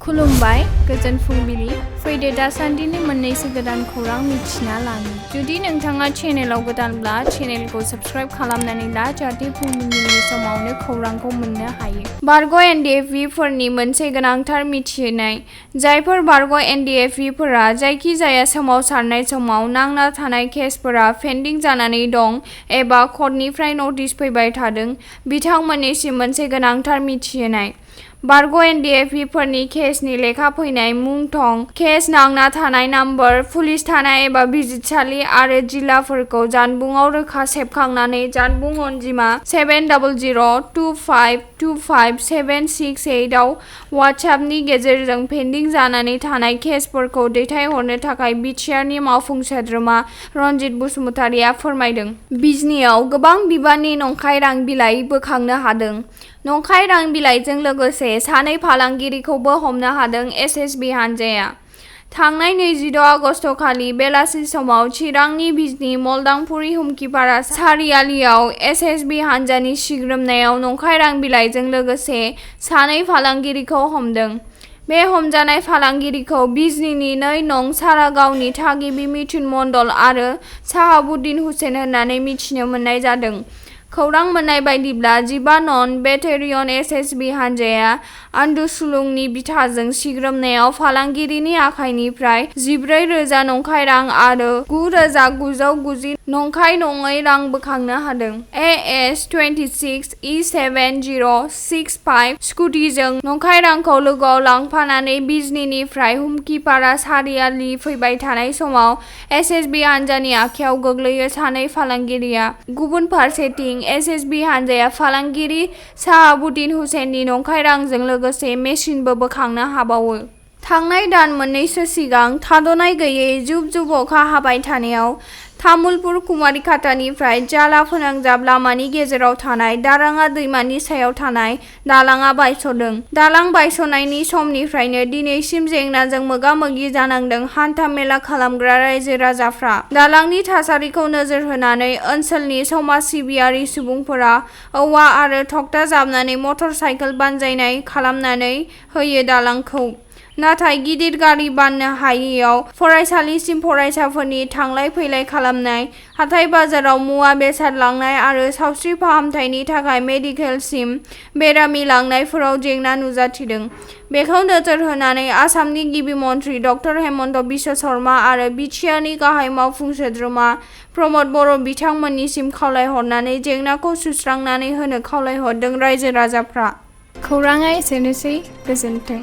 खुलुमबाय गोजोन फुंबिलि फैदो दासान्दिनि मोननैसो गोदान खौरां मिथिना लानो जुदि नोंथाङा चेनेलाव गोदानब्ला चेनेलखौ साबस्क्राइब खालामनानै ला जाहाथे फुंबिलिनि समावनो खौरांखौ मोननो हायो। बारग' एनडिएफबि फोरनि मोनसे गोनांथार मिथिनाय जायफोर बारग' एनडिएफबि फोरा जायखिजाया सोमावसारनाय समाव नांना थानाय केसफोरा पेन्डिं जानानै दं एबा कर्टनिफ्राय नटिस फैबाय थादों बिथांमोननिसिम मोनसे गोनांथार मिथिनाय। बारग' एनडिएफबि फोरनि केसनि लेखा फैनाय मुं थं केस नांना थानाय नम्बर पुलिस थाना एबा बिजिरसालि आरो जिल्लाफोरखौ जानबुंआव रोखा सेबखांनानै जानबुं अनजिमा 7002525768 आव वाट्सएपनि गेजेरजों पेन्डिं जानानै थानाय केसफोरखौ दैथायहरनो थाखाय बिटिआरनि मावफुं सोद्रोमा रनजित बसुमतारिया फोरमायदों। बिजनीआव गोबां बिबांनि नंखाय रां बिलाइ बोखांनो हादों। नंखाय रां बिलाइजों लोगोसे सानै फालांगिरिखौबो हमनो हादों एसएसबि हानजाया। थांनाय 26 आगस्ट खालि बेलासि समाव चिरांनि बिजनी मलदांपुरि हुमकिपारा सारियालियाव एसएसबि हानजानि सिग्रोमनायाव नंखाय रां बिलाइजों लोगोसे सानै फालांगिरिखौ हमदों। बे हमजानाय फालांगिरिखौ बिजनीनि 2 नं सारागावनि थागिबि मिथुन मण्डल आरो साहाबुद्दिन हुसेन होननानै मिथिनो मोननाय जादों। खौरां मोननाय बायदिब्ला 15 नन बेटेरियन एसएसबि हानजाया आन्दुसुलुंनि बिथाजों सिग्रोमनायाव फालांगिरिनि आखाइनिफ्राय 14,000 नंखाय रां आरो 9,990 नंखाय नङै रां बोखांनो हादों। AS 26E7065 स्कुटिजों नंखाय रांखौ लोगोआव लांफानानै बिजनीनिफ्राय हुमकिपारा सारियालि फैबाय थानाय समाव एसएसबि हानजानि आखायाव गोग्लैयो। सानै फालांगिरिया गुबुन फारसेथिं एसएसबि हानजाया फालांगिरि साहाबुद्दिन हुसेननि नंखाय रांजों लोगोसे मेसिनबो बोखांनो हाबावो। थांनाय दान मोननैसो सिगां थाद'नाय गैयै जुब जुब अखा हाबाय थानायाव तामुलपुर कुमारिखातानिफ्राय जाला फोनांजाब लामानि गेजेराव थानाय दाराङा दैमानि सायाव थानाय दालांआ बायस'दों। दालां बायस'नायनि समनिफ्रायनो दिनैसिम जेंनाजों मोगा-मोगि जानांदों हान्था मेला खालामग्रा रायजो राजाफ्रा। दालांनि थासारिखौ नोजोर होनानै ओनसोलनि समाज सिबियारि सुबुंफोरा औवा आरो थक्था जाबनानै मटर साइकेल बानजायनाय खालामनानै होयो दालांखौ। नाथाय गिदिर गारि बाननो हायैयाव फरायसालिसिम फरायसाफोरनि थांलाय फैलाय खालामनाय, हाथाय बाजाराव मुवा बेसाद लांनाय आरो सावस्रि फाहामथायनि थाखाय मेडिकेलसिम बेरामि लांनायफोराव जेंना नुजाथिदों। बेखौ नोजोर होनानै आसामनि गिबि मन्थ्रि डक्टर हेमन्त बिश्व शर्मा आरो बिटिआरनि गाहाय मावफुं सोद्रोमा प्रमद बर' बिथांमोननिसिम खावलायहरनानै जेंनाखौ सुस्रांनानै होनो खावलायहरदों रायजो राजाफ्रा। खौराङा एसेनोसै गोजोन्थों।